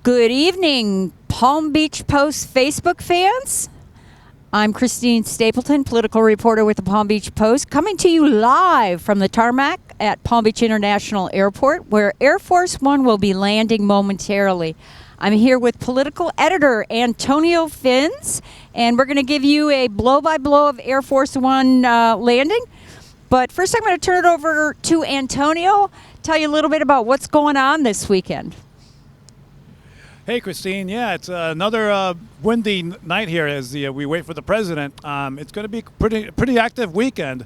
Good evening, Palm Beach Post Facebook fans. I'm Christine Stapleton, political reporter with the Palm Beach Post, coming to you live from the tarmac at Palm Beach International Airport, where Air Force One will be landing momentarily. I'm here with political editor Antonio Fins, and we're going to give you a blow-by-blow of Air Force One landing. But first, I'm going to turn it over to Antonio, tell you a little bit about what's going on this weekend. Hey, Christine. Yeah, it's another windy night here as we wait for the president. It's going to be pretty active weekend.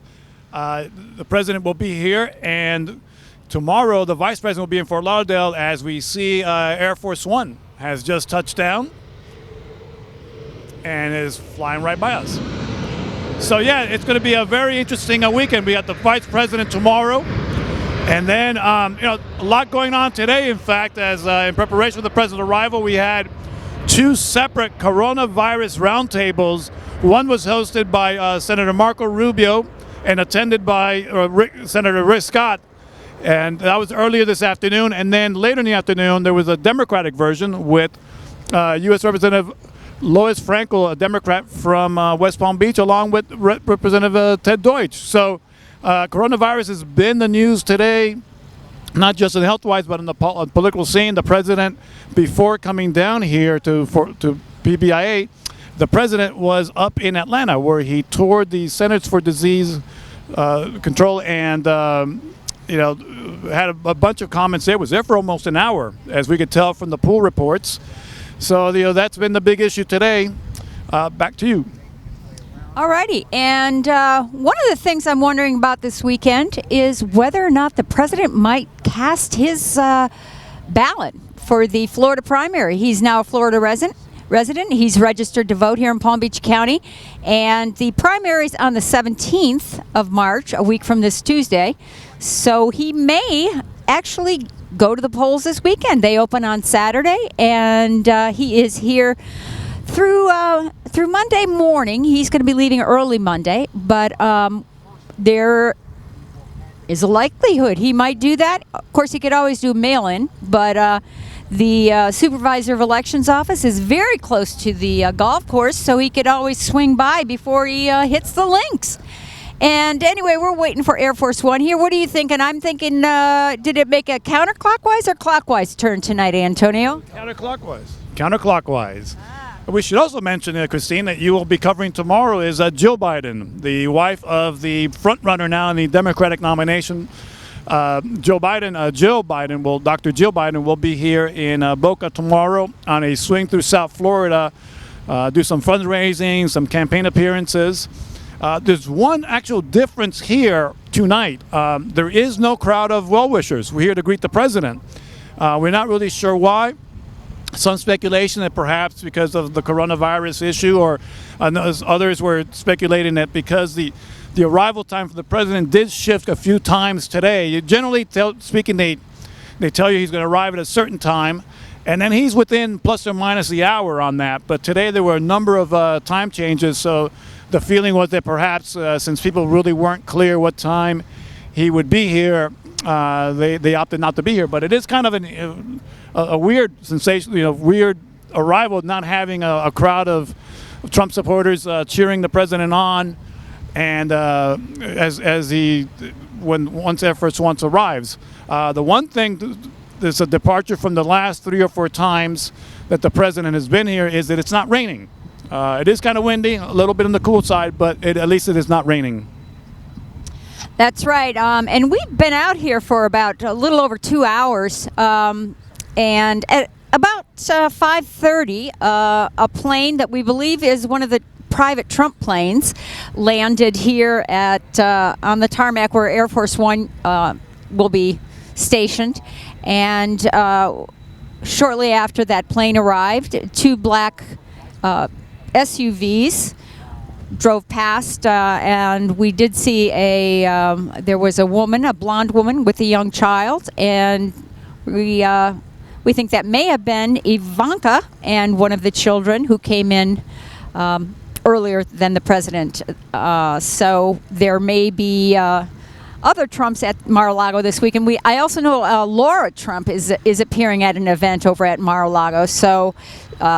The president will be here, and tomorrow the vice president will be in Fort Lauderdale as we see Air Force One has just touched down and is flying right by us. So yeah, it's going to be a very interesting weekend. We got the vice president tomorrow. And then, a lot going on today, in fact, as in preparation for the president's arrival, we had two separate coronavirus roundtables. One was hosted by Senator Marco Rubio and attended by Senator Rick Scott. And that was earlier this afternoon. And then later in the afternoon, there was a Democratic version with U.S. Representative Lois Frankel, a Democrat from West Palm Beach, along with Representative Ted Deutsch. So coronavirus has been the news today, not just in health-wise, but in the political scene. The president, before coming down here to PBIA, the president was up in Atlanta, where he toured the Centers for Disease Control and had a bunch of comments there. Was there for almost an hour, as we could tell from the pool reports. So that's been the big issue today. Back to you. Alrighty, and one of the things I'm wondering about this weekend is whether or not the president might cast his ballot for the Florida primary. He's now a Florida resident. He's registered to vote here in Palm Beach County, and the primary's on the 17th of March, a week from this Tuesday. So he may actually go to the polls this weekend. They open on Saturday, and he is here through Monday morning. He's going to be leaving early Monday, but there is a likelihood he might do that. Of course, he could always do mail-in, but the supervisor of elections office is very close to the golf course, so he could always swing by before he hits the links. And anyway, we're waiting for Air Force One here. What are you thinking? I'm thinking, did it make a counterclockwise or clockwise turn tonight, Antonio? Counterclockwise. We should also mention, Christine, that you will be covering tomorrow is Jill Biden, the wife of the frontrunner now in the Democratic nomination, Dr. Jill Biden will be here in Boca tomorrow on a swing through South Florida, do some fundraising, some campaign appearances. There's one actual difference here tonight. There is no crowd of well-wishers. We're here to greet the president. We're not really sure why. Some speculation that perhaps because of the coronavirus issue, or others were speculating that because the arrival time for the president did shift a few times today. Generally speaking, they tell you he's going to arrive at a certain time, and then he's within plus or minus the hour on that. But today there were a number of time changes, so the feeling was that perhaps since people really weren't clear what time he would be here, they opted not to be here. But it is kind of a weird sensation, weird arrival, not having a crowd of Trump supporters cheering the president on, and once Air Force One arrives. The one thing that's a departure from the last 3 or 4 times that the president has been here is that it's not raining. It is kind of windy, a little bit on the cool side, but at least it is not raining. That's right, and we've been out here for about a little over 2 hours. And at about 5:30, a plane that we believe is one of the private Trump planes landed here at on the tarmac where Air Force One will be stationed. And shortly after that plane arrived, 2 black SUVs drove past, and we did see there was a blonde woman with a young child, and we think that may have been Ivanka and one of the children who came in earlier than the president. So there may be other Trumps at Mar-a-Lago this week, and I also know Laura Trump is appearing at an event over at Mar-a-Lago, so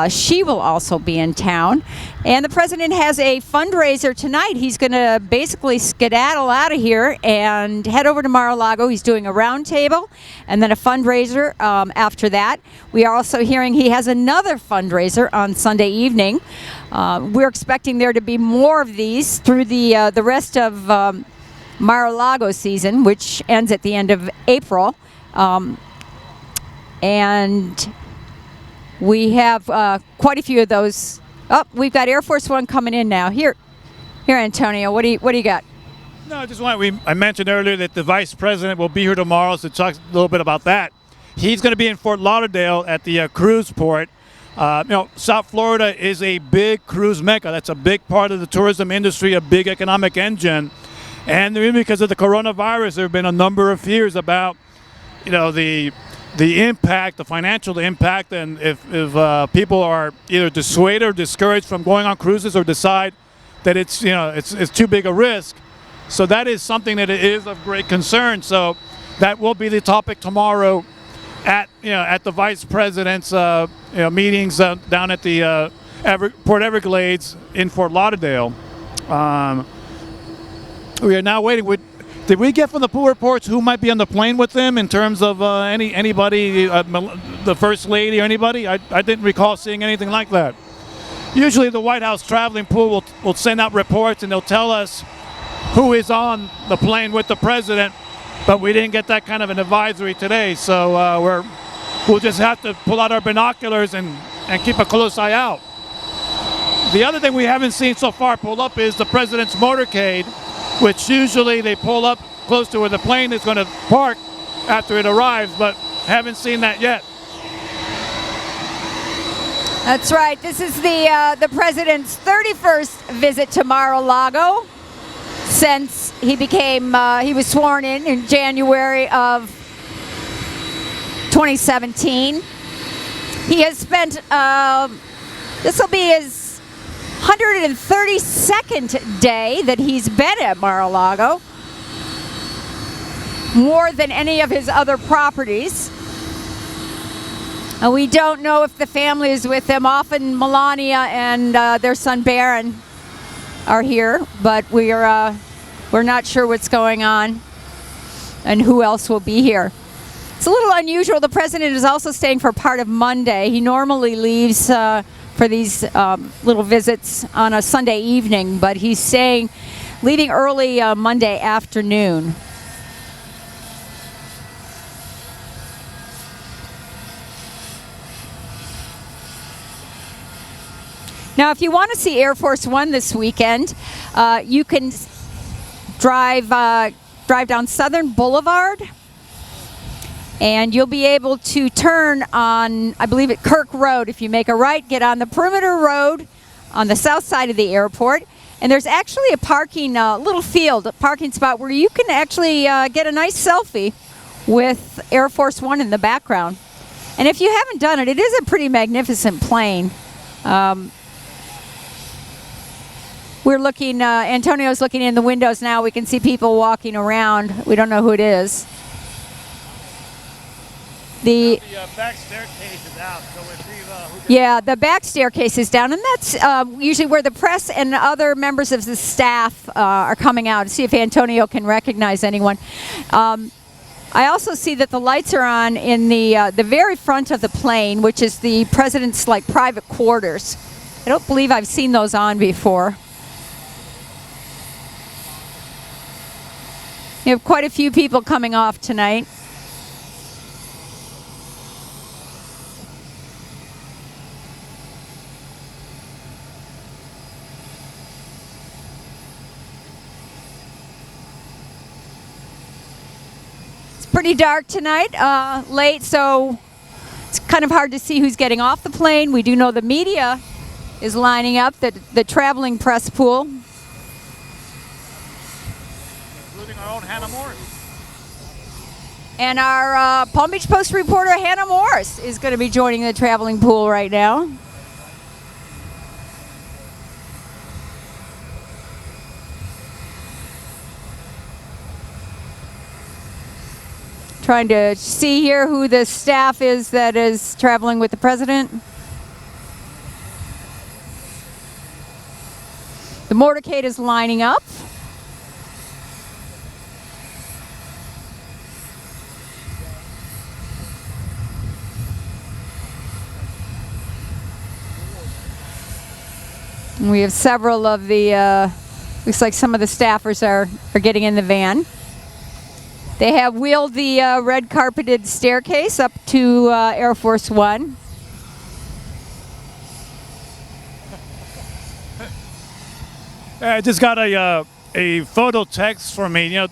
she will also be in town. And the president has a fundraiser tonight. He's going to basically skedaddle out of here and head over to Mar-a-Lago. He's doing a roundtable and then a fundraiser after that. We are also hearing he has another fundraiser on Sunday evening. We're expecting there to be more of these through the rest of Mar-a-Lago season, which ends at the end of April. And we have quite a few of those. Oh, we've got Air Force One coming in now. Here, Antonio, what do you got? No, I mentioned earlier that the vice president will be here tomorrow, so talk a little bit about that. He's going to be in Fort Lauderdale at the cruise port. South Florida is a big cruise mecca. That's a big part of the tourism industry, a big economic engine. And because of the coronavirus, there have been a number of fears about, the impact, the financial impact, and if people are either dissuaded or discouraged from going on cruises or decide that it's too big a risk. So that is something that is of great concern. So that will be the topic tomorrow at the vice president's meetings down at the Port Everglades in Fort Lauderdale. We are now waiting. Did we get from the pool reports who might be on the plane with them in terms of anybody, the First Lady or anybody? I didn't recall seeing anything like that. Usually the White House traveling pool will send out reports and they'll tell us who is on the plane with the president, but we didn't get that kind of an advisory today. So we'll just have to pull out our binoculars and keep a close eye out. The other thing we haven't seen so far pull up is the president's motorcade, which usually they pull up close to where the plane is going to park after it arrives, but haven't seen that yet. That's right. This is the president's 31st visit to Mar-a-Lago since he was sworn in January of 2017. He has spent, this will be his 132nd day that he's been at Mar-a-Lago, more than any of his other properties. And we don't know if the family is with him. Often Melania and their son Barron are here, but we're not sure what's going on and who else will be here. It's a little unusual. The president is also staying for part of Monday. He normally leaves for these little visits on a Sunday evening, but he's leaving early Monday afternoon. Now, if you want to see Air Force One this weekend, you can drive down Southern Boulevard, and you'll be able to turn on, I believe, at Kirk Road. If you make a right, get on the perimeter road on the south side of the airport, and there's actually a parking spot where you can actually get a nice selfie with Air Force One in the background. And if you haven't done it, it is a pretty magnificent plane. We're looking, Antonio's looking in the windows now. We can see people walking around. We don't know who it is. The back staircase is out, so the back staircase is down, and that's usually where the press and other members of the staff are coming out to see if Antonio can recognize anyone. I also see that the lights are on in the very front of the plane, which is the president's private quarters. I don't believe I've seen those on before. We have quite a few people coming off tonight. Pretty dark tonight, late, so it's kind of hard to see who's getting off the plane. We do know the media is lining up, the traveling press pool. Including our own Hannah Morris. And our Palm Beach Post reporter, Hannah Morris, is going to be joining the traveling pool right now. Trying to see here who the staff is that is traveling with the president. The motorcade is lining up. And we have several of the, looks like some of the staffers are getting in the van. They have wheeled the red carpeted staircase up to Air Force One. I just got a photo text from me. You know,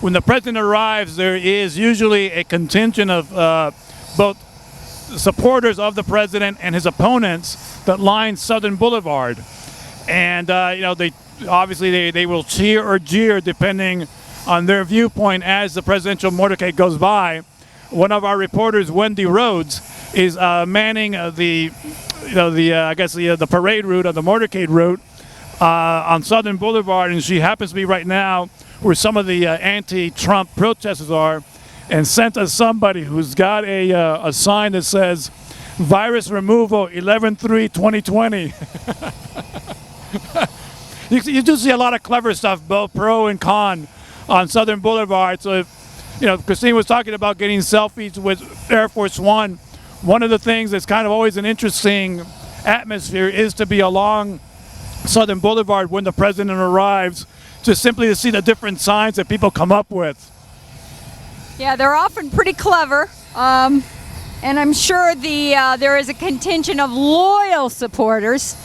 when the president arrives, there is usually a contingent of both supporters of the president and his opponents that line Southern Boulevard. And you know, they obviously they will cheer or jeer depending on their viewpopoint as the presidential motorcade goes by. One of our reporters, Wendy Rhodes, is manning the parade route or the motorcade route on Southern Boulevard, and she happens to be right now where some of the anti-Trump protesters are, and sent us somebody who's got a sign that says "Virus Removal 11/3/2020." You do see a lot of clever stuff, both pro and con, on Southern Boulevard. So, if, you know, Christine was talking about getting selfies with Air Force One. One of the things that's kind of always an interesting atmosphere is to be along Southern Boulevard when the president arrives, just simply to see the different signs that people come up with. Yeah, they're often pretty clever. And I'm sure there is a contingent of loyal supporters,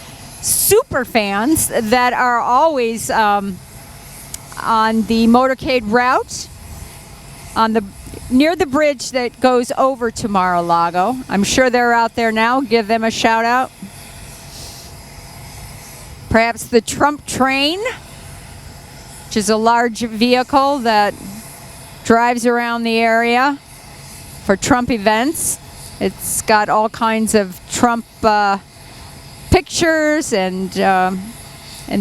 super fans that are always on the motorcade route near the bridge that goes over to Mar-a-Lago. I'm sure they're out there now. Give them a shout out. Perhaps the Trump train, which is a large vehicle that drives around the area for Trump events. It's got all kinds of Trump pictures, and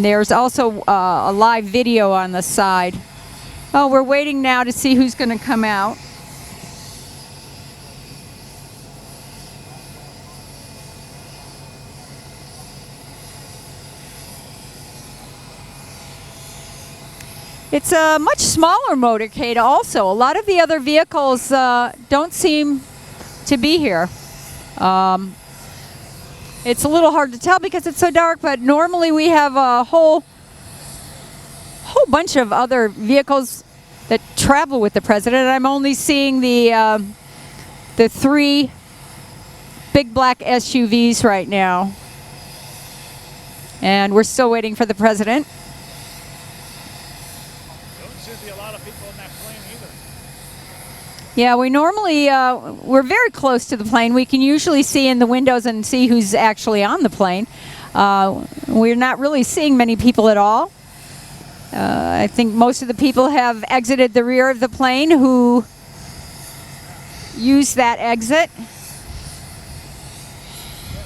there's also a live video on the side. Oh, we're waiting now to see who's going to come out. It's a much smaller motorcade also. A lot of the other vehicles don't seem to be here. It's a little hard to tell because it's so dark, but normally we have a whole bunch of other vehicles that travel with the president. I'm only seeing the 3 big black SUVs right now. And we're still waiting for the president. Yeah, we normally, we're very close to the plane. We can usually see in the windows and see who's actually on the plane. We're not really seeing many people at all. I think most of the people have exited the rear of the plane who use that exit.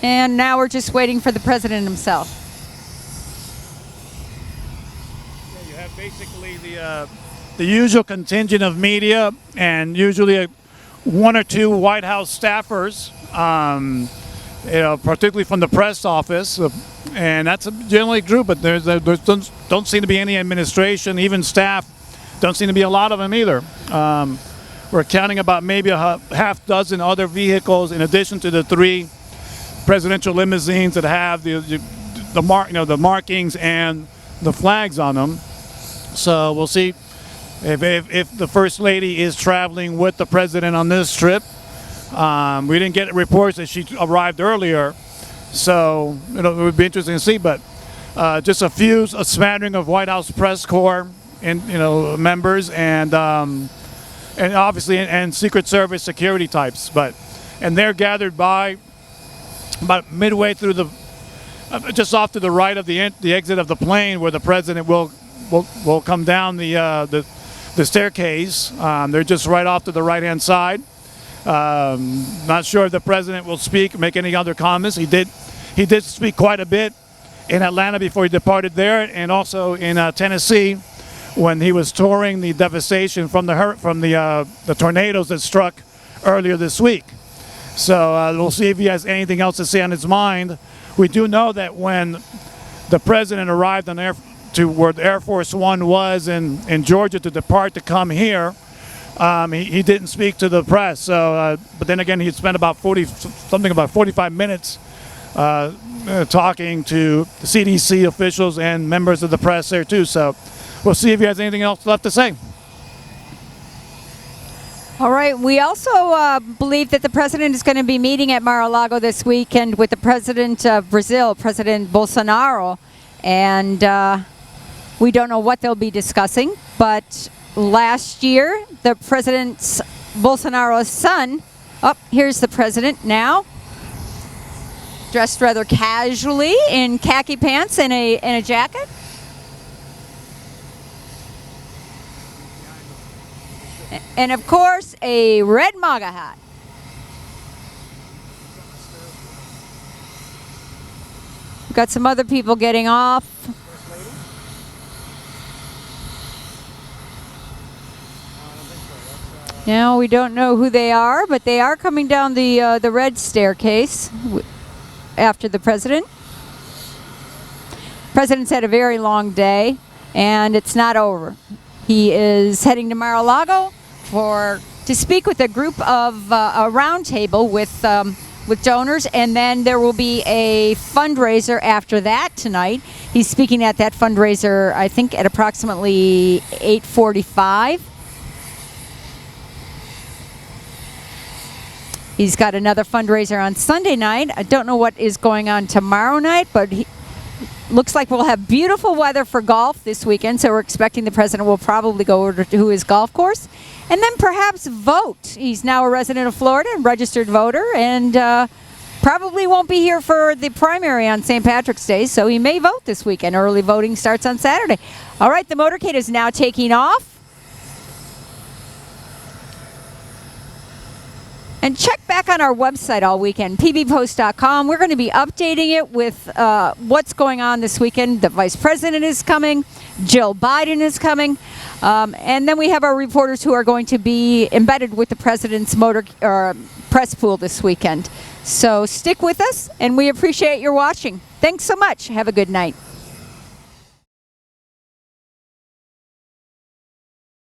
And now we're just waiting for the president himself. Yeah, you have basically the usual contingent of media and usually 1 or 2 White House staffers, you know, particularly from the press office, and that's a generally group. But there don't seem to be any administration, even staff. Don't seem to be a lot of them either. We're counting about maybe a half dozen other vehicles in addition to the 3 presidential limousines that have the markings and the flags on them. So we'll see if the First Lady is traveling with the president on this trip. We didn't get reports that she arrived earlier, so it would be interesting to see. But just a smattering of White House press corps and members, and obviously and Secret Service security types. And they're gathered by about midway through just off to the right of the exit of the plane, where the president will come down the staircase. They're just right off to the right-hand side. Not sure if the president will make any other comments. He did speak quite a bit in Atlanta before he departed there, and also in Tennessee, when he was touring the devastation from the tornadoes that struck earlier this week. So we'll see if he has anything else to say on his mind. We do know that when the president arrived on to where the Air Force One was in Georgia to depart to come here, he didn't speak to the press. So, but then again, he spent about 45 minutes talking to the CDC officials and members of the press there too. So we'll see if he has anything else left to say. All right. We also believe that the president is going to be meeting at Mar-a-Lago this weekend with the president of Brazil, President Bolsonaro. And we don't know what they'll be discussing. But last year, the president's Bolsonaro's son, here's the president now, dressed rather casually in khaki pants and a jacket. And of course, a red MAGA hat. We've got some other people getting off. Now we don't know who they are, but they are coming down the red staircase after the president. President's had a very long day, and it's not over. He is heading to Mar-a-Lago to speak with a group of a round table with donors, and then there will be a fundraiser after that tonight. He's speaking at that fundraiser, I think, at approximately 8:45. He's got another fundraiser on Sunday night. I don't know what is going on tomorrow night, but looks like we'll have beautiful weather for golf this weekend, so we're expecting the president will probably go over to his golf course and then perhaps vote. He's now a resident of Florida and registered voter, and probably won't be here for the primary on St. Patrick's Day, so he may vote this weekend. Early voting starts on Saturday. All right, the motorcade is now taking off. And check back on our website all weekend, pbpost.com. We're going to be updating it with what's going on this weekend. The vice president is coming. Jill Biden is coming. And then we have our reporters who are going to be embedded with the president's press pool this weekend. So stick with us, and we appreciate your watching. Thanks so much. Have a good night.